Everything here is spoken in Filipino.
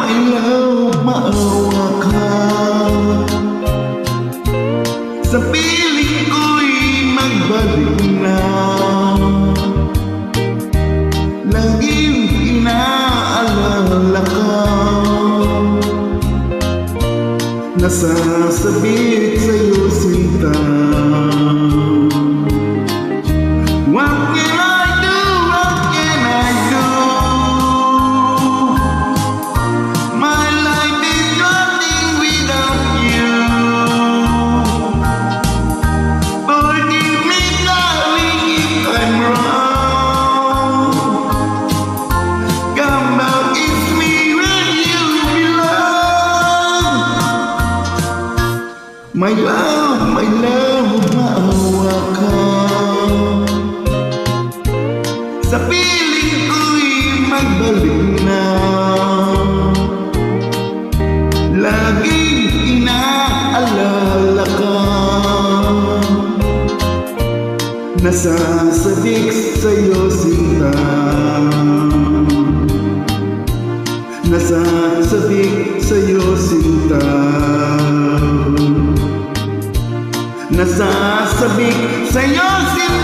my love, maawa ka. Sa piling ko'y magbalik na. Laging inaalala ka. Nasasabik sa'yo sinta. What can I do? What can I do? My life is nothing without you. Forgive me, darling, if I'm wrong. Come back, it's me where you belong. My love, maawa ka. Sa piling ko'y magbalik na. Laging inaalala ka. Nasasabik sa'yo sinta. Nasasabik sa'yo sinta. Nasasabik sa'yo sinta.